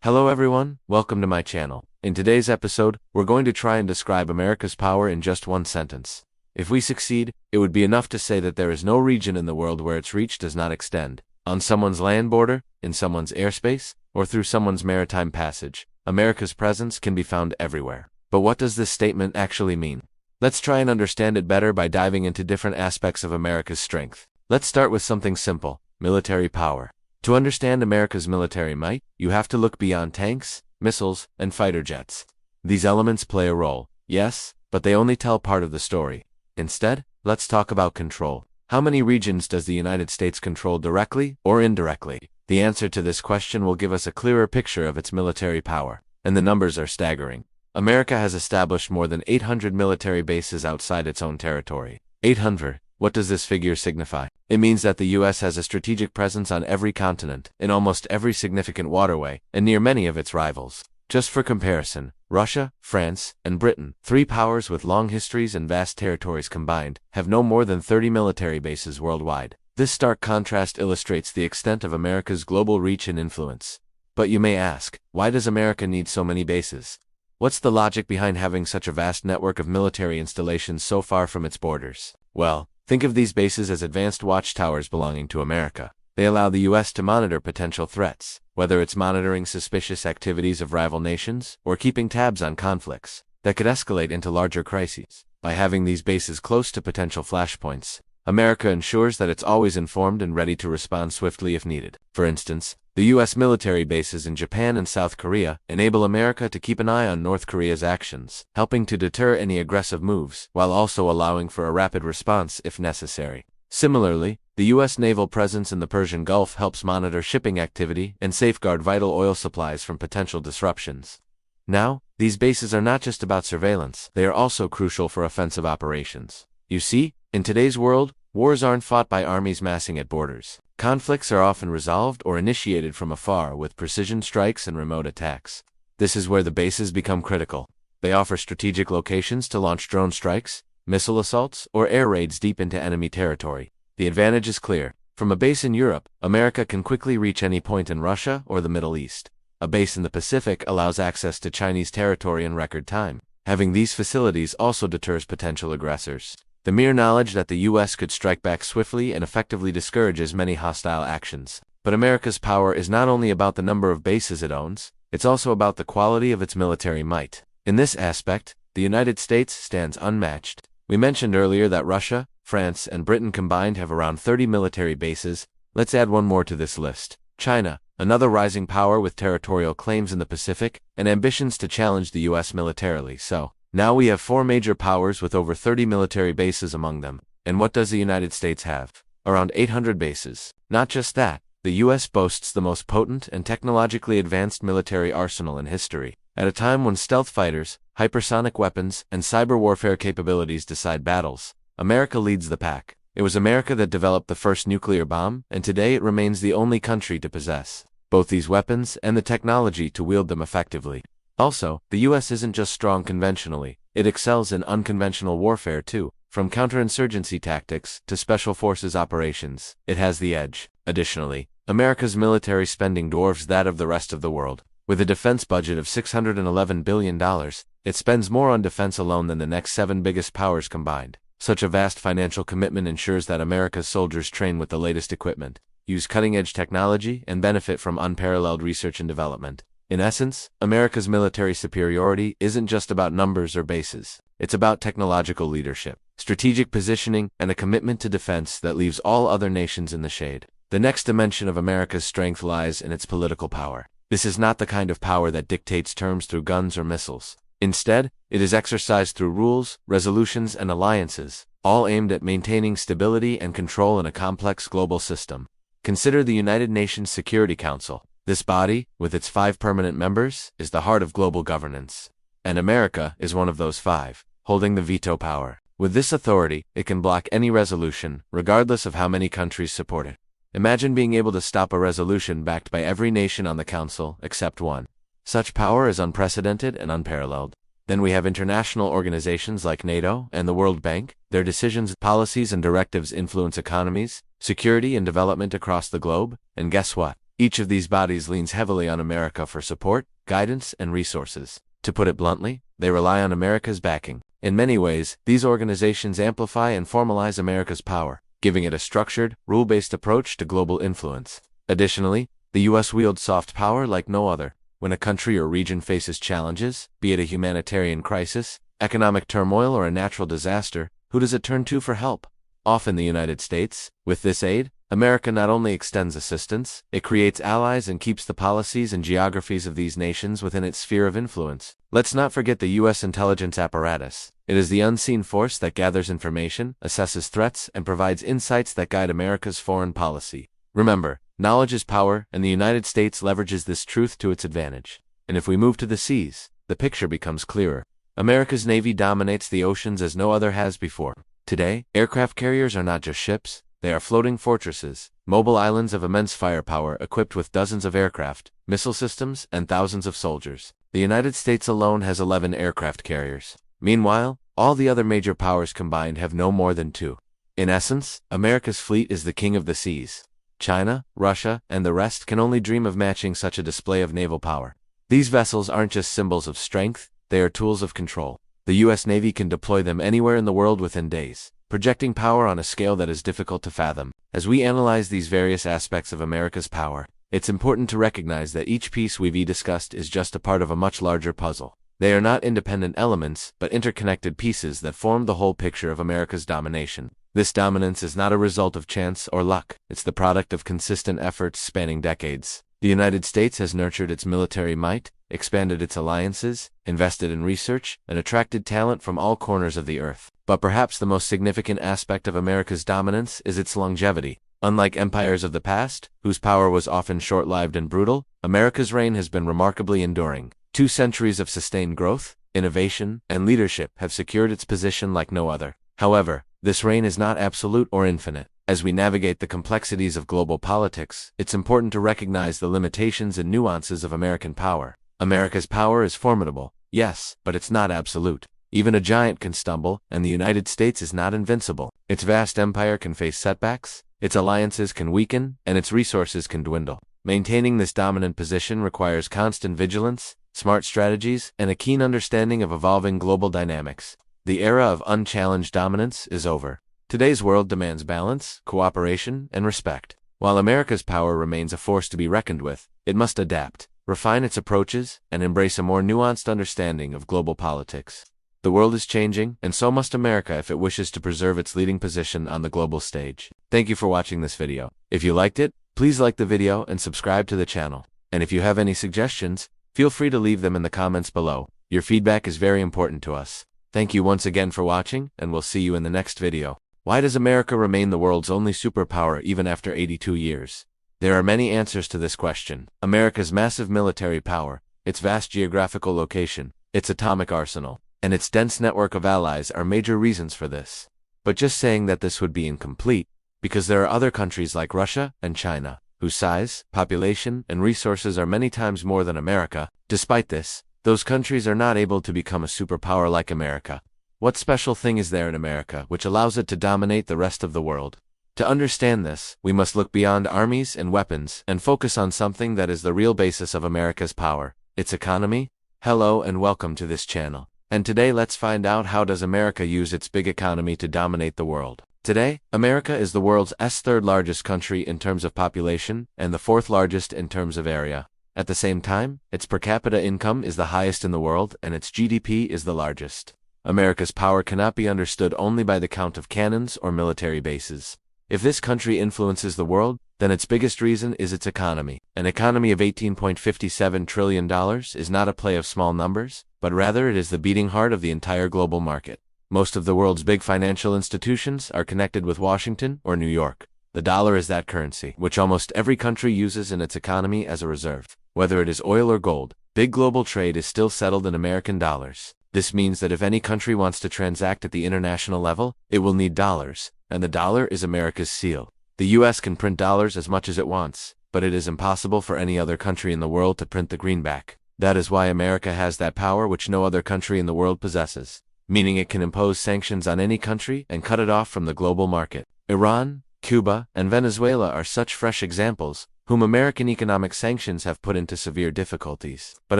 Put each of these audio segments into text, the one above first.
Hello everyone, welcome to my channel. In today's episode, we're going to try and describe America's power in just one sentence. If we succeed, it would be enough to say that there is no region in the world where its reach does not extend. On someone's land border, in someone's airspace, or through someone's maritime passage, America's presence can be found everywhere. But what does this statement actually mean? Let's try and understand it better by diving into different aspects of America's strength. Let's start with something simple: military power. To understand America's military might, you have to look beyond tanks, missiles, and fighter jets. These elements play a role, yes, but they only tell part of the story. Instead, let's talk about control. How many regions does the United States control directly or indirectly? The answer to this question will give us a clearer picture of its military power, and the numbers are staggering. America has established more than 800 military bases outside its own territory. 800. What does this figure signify? It means that the U.S. has a strategic presence on every continent, in almost every significant waterway, and near many of its rivals. Just for comparison, Russia, France, and Britain, three powers with long histories and vast territories combined, have no more than 30 military bases worldwide. This stark contrast illustrates the extent of America's global reach and influence. But you may ask, why does America need so many bases? What's the logic behind having such a vast network of military installations so far from its borders? Well, think of these bases as advanced watchtowers belonging to America. They allow the U.S. to monitor potential threats, whether it's monitoring suspicious activities of rival nations or keeping tabs on conflicts that could escalate into larger crises. By having these bases close to potential flashpoints, America ensures that it's always informed and ready to respond swiftly if needed. For instance, the U.S. military bases in Japan and South Korea enable America to keep an eye on North Korea's actions, helping to deter any aggressive moves, while also allowing for a rapid response if necessary. Similarly, the U.S. naval presence in the Persian Gulf helps monitor shipping activity and safeguard vital oil supplies from potential disruptions. Now, these bases are not just about surveillance, they are also crucial for offensive operations. You see, in today's world, wars aren't fought by armies massing at borders. Conflicts are often resolved or initiated from afar with precision strikes and remote attacks. This is where the bases become critical. They offer strategic locations to launch drone strikes, missile assaults, or air raids deep into enemy territory. The advantage is clear. From a base in Europe, America can quickly reach any point in Russia or the Middle East. A base in the Pacific allows access to Chinese territory in record time. Having these facilities also deters potential aggressors. The mere knowledge that the U.S. could strike back swiftly and effectively discourages many hostile actions. But America's power is not only about the number of bases it owns, it's also about the quality of its military might. In this aspect, the United States stands unmatched. We mentioned earlier that Russia, France, and Britain combined have around 30 military bases. Let's add one more to this list: China, another rising power with territorial claims in the Pacific and ambitions to challenge the U.S. militarily. So, now we have four major powers with over 30 military bases among them. And what does the United States have? Around 800 bases. Not just that, the U.S. boasts the most potent and technologically advanced military arsenal in history. At a time when stealth fighters, hypersonic weapons, and cyber warfare capabilities decide battles, America leads the pack. It was America that developed the first nuclear bomb, and today it remains the only country to possess both these weapons and the technology to wield them effectively. Also, the U.S. isn't just strong conventionally, it excels in unconventional warfare too. From counterinsurgency tactics to special forces operations, it has the edge. Additionally, America's military spending dwarfs that of the rest of the world. With a defense budget of $611 billion, it spends more on defense alone than the next 7 biggest powers combined. Such a vast financial commitment ensures that America's soldiers train with the latest equipment, use cutting-edge technology, and benefit from unparalleled research and development. In essence, America's military superiority isn't just about numbers or bases. It's about technological leadership, strategic positioning, and a commitment to defense that leaves all other nations in the shade. The next dimension of America's strength lies in its political power. This is not the kind of power that dictates terms through guns or missiles. Instead, it is exercised through rules, resolutions, and alliances, all aimed at maintaining stability and control in a complex global system. Consider the United Nations Security Council. This body, with its 5 permanent members, is the heart of global governance. And America is one of those 5, holding the veto power. With this authority, it can block any resolution, regardless of how many countries support it. Imagine being able to stop a resolution backed by every nation on the Council except one. Such power is unprecedented and unparalleled. Then we have international organizations like NATO and the World Bank. Their decisions, policies, and directives influence economies, security, and development across the globe. And guess what? Each of these bodies leans heavily on America for support, guidance, and resources. To put it bluntly, they rely on America's backing. In many ways, these organizations amplify and formalize America's power, giving it a structured, rule-based approach to global influence. Additionally, the U.S. wields soft power like no other. When a country or region faces challenges, be it a humanitarian crisis, economic turmoil, or a natural disaster, who does it turn to for help? Often the United States. With this aid, America not only extends assistance, it creates allies and keeps the policies and geographies of these nations within its sphere of influence. Let's not forget the U.S. intelligence apparatus. It is the unseen force that gathers information, assesses threats, and provides insights that guide America's foreign policy. Remember, knowledge is power, and the United States leverages this truth to its advantage. And if we move to the seas, the picture becomes clearer. America's Navy dominates the oceans as no other has before. Today, aircraft carriers are not just ships. They are floating fortresses, mobile islands of immense firepower equipped with dozens of aircraft, missile systems, and thousands of soldiers. The United States alone has 11 aircraft carriers. Meanwhile, all the other major powers combined have no more than 2. In essence, America's fleet is the king of the seas. China, Russia, and the rest can only dream of matching such a display of naval power. These vessels aren't just symbols of strength, they are tools of control. The U.S. Navy can deploy them anywhere in the world within days, projecting power on a scale that is difficult to fathom. As we analyze these various aspects of America's power, it's important to recognize that each piece we've discussed is just a part of a much larger puzzle. They are not independent elements, but interconnected pieces that form the whole picture of America's domination. This dominance is not a result of chance or luck. It's the product of consistent efforts spanning decades. The United States has nurtured its military might, expanded its alliances, invested in research, and attracted talent from all corners of the earth. But perhaps the most significant aspect of America's dominance is its longevity. Unlike empires of the past, whose power was often short-lived and brutal, America's reign has been remarkably enduring. 2 centuries of sustained growth, innovation, and leadership have secured its position like no other. However, this reign is not absolute or infinite. As we navigate the complexities of global politics, it's important to recognize the limitations and nuances of American power. America's power is formidable, yes, but it's not absolute. Even a giant can stumble, and the United States is not invincible. Its vast empire can face setbacks, its alliances can weaken, and its resources can dwindle. Maintaining this dominant position requires constant vigilance, smart strategies, and a keen understanding of evolving global dynamics. The era of unchallenged dominance is over. Today's world demands balance, cooperation, and respect. While America's power remains a force to be reckoned with, it must adapt, refine its approaches, and embrace a more nuanced understanding of global politics. The world is changing, and so must America if it wishes to preserve its leading position on the global stage. Thank you for watching this video. If you liked it, please like the video and subscribe to the channel. And if you have any suggestions, feel free to leave them in the comments below. Your feedback is very important to us. Thank you once again for watching, and we'll see you in the next video. Why does America remain the world's only superpower even after 82 years? There are many answers to this question. America's massive military power, its vast geographical location, its atomic arsenal, and its dense network of allies are major reasons for this. But just saying that this would be incomplete, because there are other countries like Russia and China, whose size, population, and resources are many times more than America. Despite this, those countries are not able to become a superpower like America. What special thing is there in America which allows it to dominate the rest of the world? To understand this, we must look beyond armies and weapons and focus on something that is the real basis of America's power, its economy. Hello and welcome to this channel. And today let's find out how does America use its big economy to dominate the world. Today, America is the world's third largest country in terms of population and the 4th largest in terms of area. At the same time, its per capita income is the highest in the world and its GDP is the largest. America's power cannot be understood only by the count of cannons or military bases. If this country influences the world, then its biggest reason is its economy. An economy of $18.57 trillion is not a play of small numbers, but rather it is the beating heart of the entire global market. Most of the world's big financial institutions are connected with Washington or New York. The dollar is that currency, which almost every country uses in its economy as a reserve. Whether it is oil or gold, big global trade is still settled in American dollars. This means that if any country wants to transact at the international level, it will need dollars, and the dollar is America's seal. The US can print dollars as much as it wants, but it is impossible for any other country in the world to print the greenback. That is why America has that power which no other country in the world possesses, meaning it can impose sanctions on any country and cut it off from the global market. Iran, Cuba, and Venezuela are such fresh examples, whom American economic sanctions have put into severe difficulties. But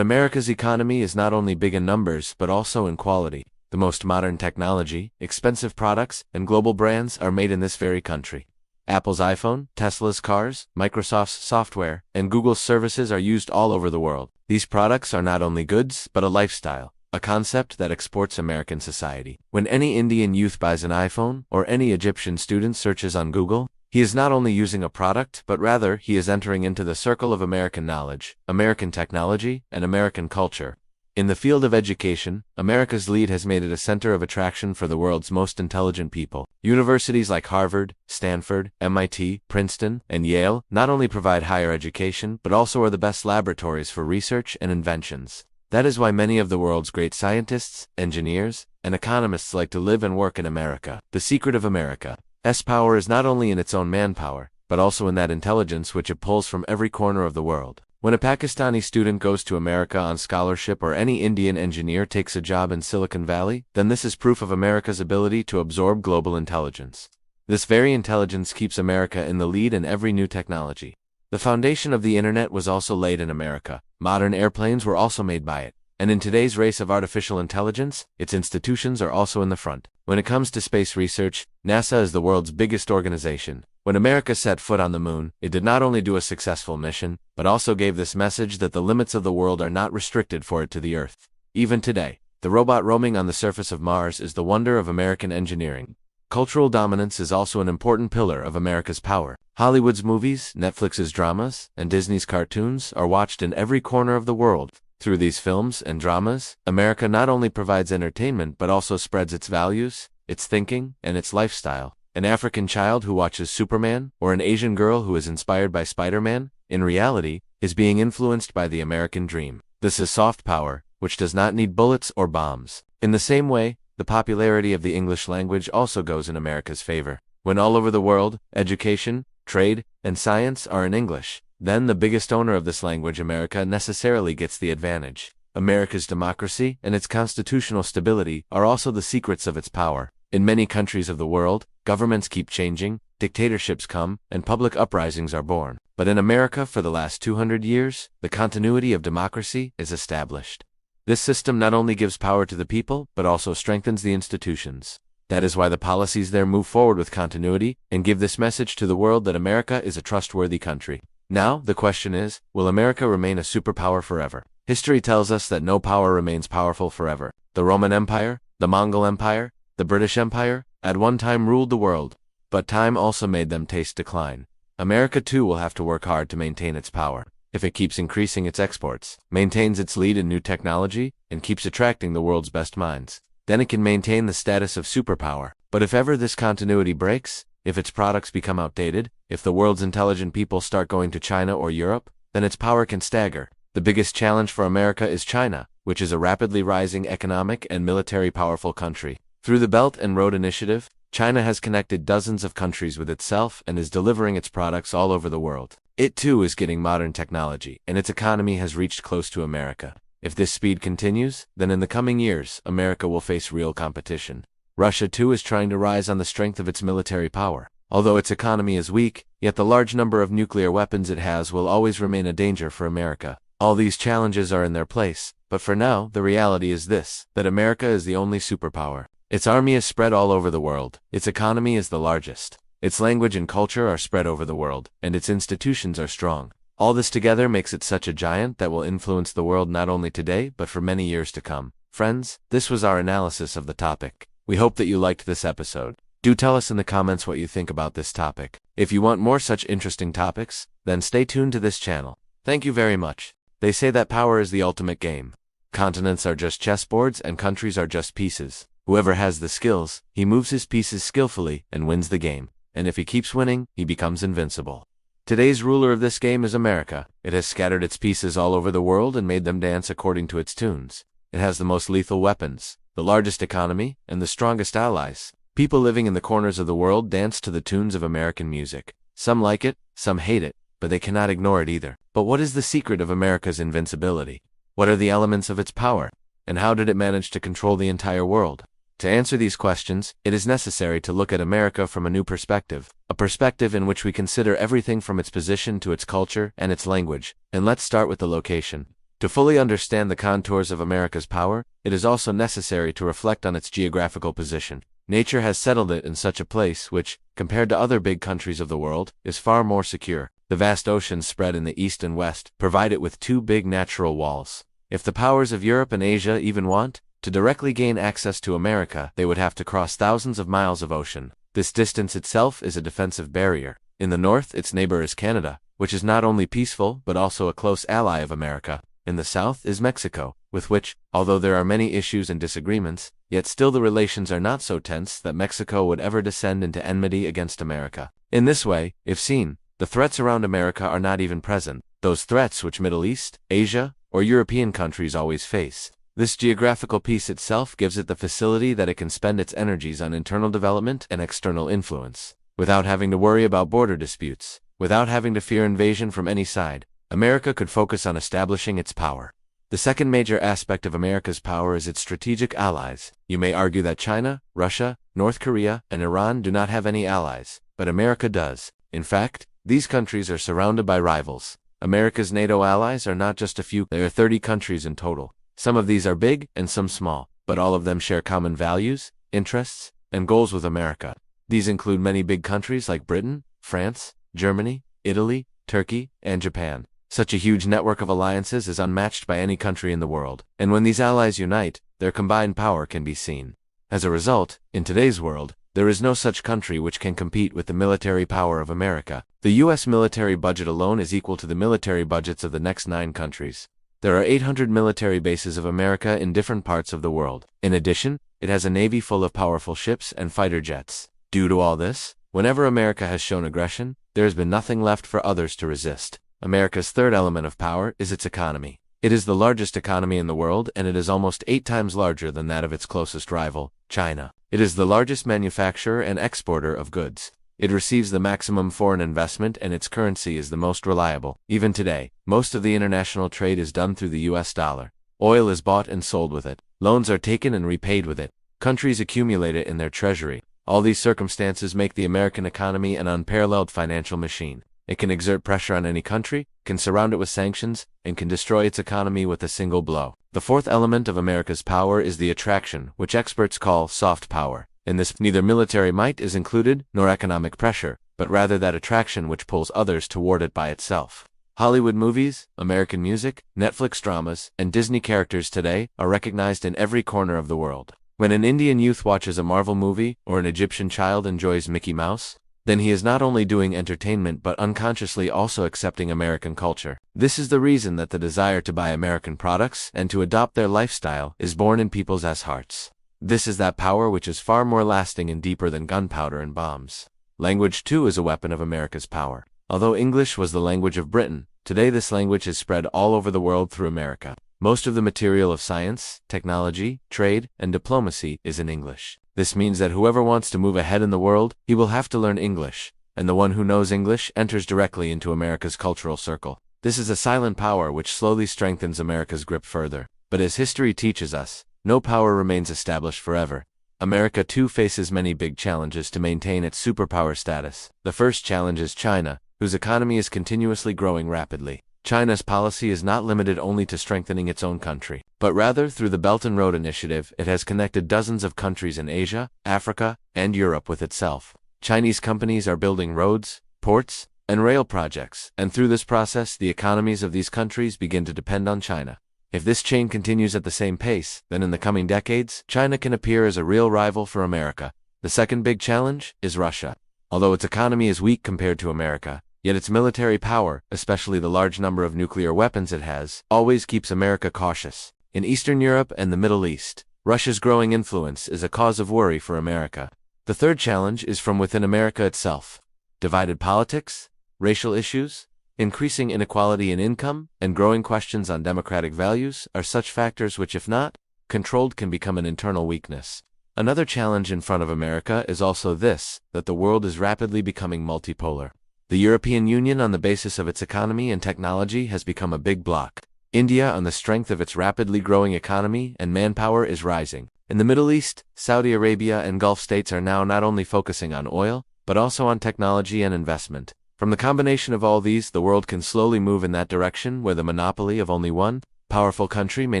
America's economy is not only big in numbers but also in quality. The most modern technology, expensive products, and global brands are made in this very country. Apple's iPhone, Tesla's cars, Microsoft's software, and Google's services are used all over the world. These products are not only goods, but a lifestyle, a concept that exports American society. When any Indian youth buys an iPhone, or any Egyptian student searches on Google, he is not only using a product, but rather he is entering into the circle of American knowledge, American technology, and American culture. In the field of education, America's lead has made it a center of attraction for the world's most intelligent people. Universities like Harvard, Stanford, MIT, Princeton, and Yale not only provide higher education, but also are the best laboratories for research and inventions. That is why many of the world's great scientists, engineers, and economists like to live and work in America. The secret of America's power is not only in its own manpower, but also in that intelligence which it pulls from every corner of the world. When a Pakistani student goes to America on scholarship or any Indian engineer takes a job in Silicon Valley, then this is proof of America's ability to absorb global intelligence. This very intelligence keeps America in the lead in every new technology. The foundation of the internet was also laid in America. Modern airplanes were also made by it. And in today's race of artificial intelligence, its institutions are also in the front. When it comes to space research, NASA is the world's biggest organization. When America set foot on the moon, it did not only do a successful mission, but also gave this message that the limits of the world are not restricted for it to the Earth. Even today, the robot roaming on the surface of Mars is the wonder of American engineering. Cultural dominance is also an important pillar of America's power. Hollywood's movies, Netflix's dramas, and Disney's cartoons are watched in every corner of the world. Through these films and dramas, America not only provides entertainment but also spreads its values, its thinking, and its lifestyle. An African child who watches Superman, or an Asian girl who is inspired by Spider-Man, in reality, is being influenced by the American dream. This is soft power, which does not need bullets or bombs. In the same way, the popularity of the English language also goes in America's favor. When all over the world, education, trade, and science are in English, then the biggest owner of this language, America, necessarily gets the advantage. America's democracy and its constitutional stability are also the secrets of its power. In many countries of the world, governments keep changing, dictatorships come, and public uprisings are born. But in America, for the last 200 years, the continuity of democracy is established. This system not only gives power to the people, but also strengthens the institutions. That is why the policies there move forward with continuity and give this message to the world that America is a trustworthy country. Now, the question is, will America remain a superpower forever? History tells us that no power remains powerful forever. The Roman Empire, the Mongol Empire, the British Empire, at one time ruled the world, but time also made them taste decline. America too will have to work hard to maintain its power. If it keeps increasing its exports, maintains its lead in new technology, and keeps attracting the world's best minds, then it can maintain the status of superpower. But if ever this continuity breaks, if its products become outdated, if the world's intelligent people start going to China or Europe, then its power can stagger. The biggest challenge for America is China, which is a rapidly rising economic and military powerful country. Through the Belt and Road Initiative, China has connected dozens of countries with itself and is delivering its products all over the world. It too is getting modern technology, and its economy has reached close to America. If this speed continues, then in the coming years, America will face real competition. Russia too is trying to rise on the strength of its military power. Although its economy is weak, yet the large number of nuclear weapons it has will always remain a danger for America. All these challenges are in their place, but for now, the reality is this, that America is the only superpower. Its army is spread all over the world, its economy is the largest, its language and culture are spread over the world, and its institutions are strong. All this together makes it such a giant that will influence the world not only today but for many years to come. Friends, this was our analysis of the topic. We hope that you liked this episode. Do tell us in the comments what you think about this topic. If you want more such interesting topics, then stay tuned to this channel. Thank you very much. They say that power is the ultimate game. Continents are just chessboards and countries are just pieces. Whoever has the skills, he moves his pieces skillfully and wins the game. And if he keeps winning, he becomes invincible. Today's ruler of this game is America. It has scattered its pieces all over the world and made them dance according to its tunes. It has the most lethal weapons, the largest economy, and the strongest allies. People living in the corners of the world dance to the tunes of American music. Some like it, some hate it, but they cannot ignore it either. But what is the secret of America's invincibility? What are the elements of its power? And how did it manage to control the entire world? To answer these questions, it is necessary to look at America from a new perspective, a perspective in which we consider everything from its position to its culture and its language. And let's start with the location. To fully understand the contours of America's power, it is also necessary to reflect on its geographical position. Nature has settled it in such a place which, compared to other big countries of the world, is far more secure. The vast oceans spread in the east and west provide it with two big natural walls. If the powers of Europe and Asia even want to directly gain access to America, they would have to cross thousands of miles of ocean. This distance itself is a defensive barrier. In the north, its neighbor is Canada, which is not only peaceful but also a close ally of America. In the south is Mexico, with which, although there are many issues and disagreements, yet still the relations are not so tense that Mexico would ever descend into enmity against America. In this way, if seen, the threats around America are not even present, those threats which Middle East, Asia, or European countries always face. This geographical peace itself gives it the facility that it can spend its energies on internal development and external influence. Without having to worry about border disputes, without having to fear invasion from any side, America could focus on establishing its power. The second major aspect of America's power is its strategic allies. You may argue that China, Russia, North Korea, and Iran do not have any allies, but America does. In fact, these countries are surrounded by rivals. America's NATO allies are not just a few, there are 30 countries in total. Some of these are big and some small, but all of them share common values, interests, and goals with America. These include many big countries like Britain, France, Germany, Italy, Turkey, and Japan. Such a huge network of alliances is unmatched by any country in the world, and when these allies unite, their combined power can be seen. As a result, in today's world, there is no such country which can compete with the military power of America. The U.S. military budget alone is equal to the military budgets of the next 9 countries. There are 800 military bases of America in different parts of the world. In addition, it has a navy full of powerful ships and fighter jets. Due to all this, whenever America has shown aggression, there has been nothing left for others to resist. America's third element of power is its economy. It is the largest economy in the world, and it is almost 8 times larger than that of its closest rival, China. It is the largest manufacturer and exporter of goods. It receives the maximum foreign investment, and its currency is the most reliable. Even today, most of the international trade is done through the US dollar. Oil is bought and sold with it. Loans are taken and repaid with it. Countries accumulate it in their treasury. All these circumstances make the American economy an unparalleled financial machine. It can exert pressure on any country, can surround it with sanctions, and can destroy its economy with a single blow. The fourth element of America's power is the attraction, which experts call soft power. In this, neither military might is included, nor economic pressure, but rather that attraction which pulls others toward it by itself. Hollywood movies, American music, Netflix dramas, and Disney characters today are recognized in every corner of the world. When an Indian youth watches a Marvel movie, or an Egyptian child enjoys Mickey Mouse, then he is not only doing entertainment but unconsciously also accepting American culture. This is the reason that the desire to buy American products and to adopt their lifestyle is born in people's hearts. This is that power which is far more lasting and deeper than gunpowder and bombs. Language, too, is a weapon of America's power. Although English was the language of Britain, today this language is spread all over the world through America. Most of the material of science, technology, trade, and diplomacy is in English. This means that whoever wants to move ahead in the world, he will have to learn English, and the one who knows English enters directly into America's cultural circle. This is a silent power which slowly strengthens America's grip further. But as history teaches us, no power remains established forever. America too faces many big challenges to maintain its superpower status. The first challenge is China, whose economy is continuously growing rapidly. China's policy is not limited only to strengthening its own country, but rather through the Belt and Road Initiative, it has connected dozens of countries in Asia, Africa, and Europe with itself. Chinese companies are building roads, ports, and rail projects, and through this process, the economies of these countries begin to depend on China. If this chain continues at the same pace, then in the coming decades, China can appear as a real rival for America. The second big challenge is Russia. Although its economy is weak compared to America, yet its military power, especially the large number of nuclear weapons it has, always keeps America cautious. In Eastern Europe and the Middle East, Russia's growing influence is a cause of worry for America. The third challenge is from within America itself. Divided politics, racial issues, increasing inequality in income, and growing questions on democratic values are such factors which, if not controlled, can become an internal weakness. Another challenge in front of America is also this, that the world is rapidly becoming multipolar. The European Union, on the basis of its economy and technology, has become a big bloc. India, on the strength of its rapidly growing economy and manpower, is rising. In the Middle East, Saudi Arabia and Gulf states are now not only focusing on oil, but also on technology and investment. From the combination of all these, the world can slowly move in that direction where the monopoly of only one powerful country may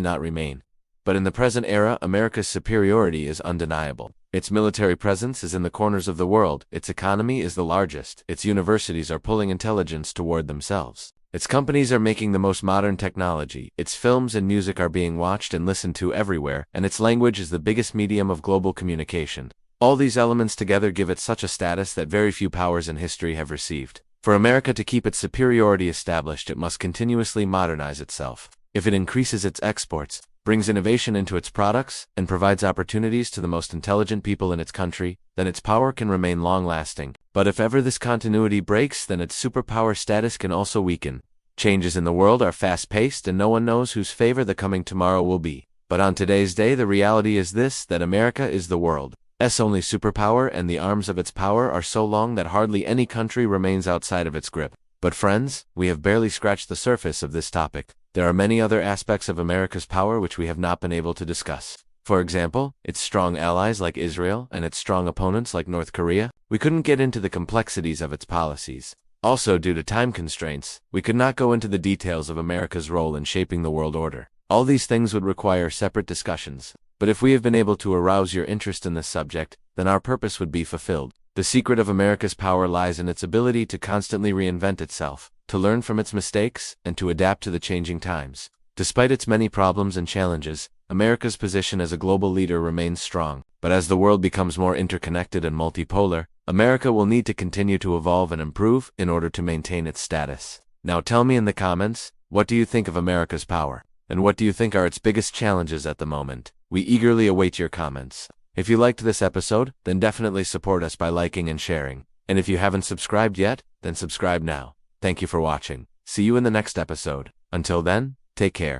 not remain. But in the present era, America's superiority is undeniable. Its military presence is in the corners of the world, its economy is the largest, its universities are pulling intelligence toward themselves. Its companies are making the most modern technology, its films and music are being watched and listened to everywhere, and its language is the biggest medium of global communication. All these elements together give it such a status that very few powers in history have received. For America to keep its superiority established, it must continuously modernize itself. If it increases its exports, brings innovation into its products, and provides opportunities to the most intelligent people in its country, then its power can remain long-lasting. But if ever this continuity breaks, then its superpower status can also weaken. Changes in the world are fast-paced and no one knows whose favor the coming tomorrow will be. But on today's day, the reality is this, that America is the world's only superpower, and the arms of its power are so long that hardly any country remains outside of its grip. But friends, we have barely scratched the surface of this topic. There are many other aspects of America's power which we have not been able to discuss. For example, its strong allies like Israel and its strong opponents like North Korea. We couldn't get into the complexities of its policies. Also, due to time constraints, we could not go into the details of America's role in shaping the world order. All these things would require separate discussions. But if we have been able to arouse your interest in this subject, then our purpose would be fulfilled. The secret of America's power lies in its ability to constantly reinvent itself, to learn from its mistakes, and to adapt to the changing times. Despite its many problems and challenges, America's position as a global leader remains strong. But as the world becomes more interconnected and multipolar, America will need to continue to evolve and improve in order to maintain its status. Now tell me in the comments, what do you think of America's power? And what do you think are its biggest challenges at the moment? We eagerly await your comments. If you liked this episode, then definitely support us by liking and sharing. And if you haven't subscribed yet, then subscribe now. Thank you for watching. See you in the next episode. Until then, take care.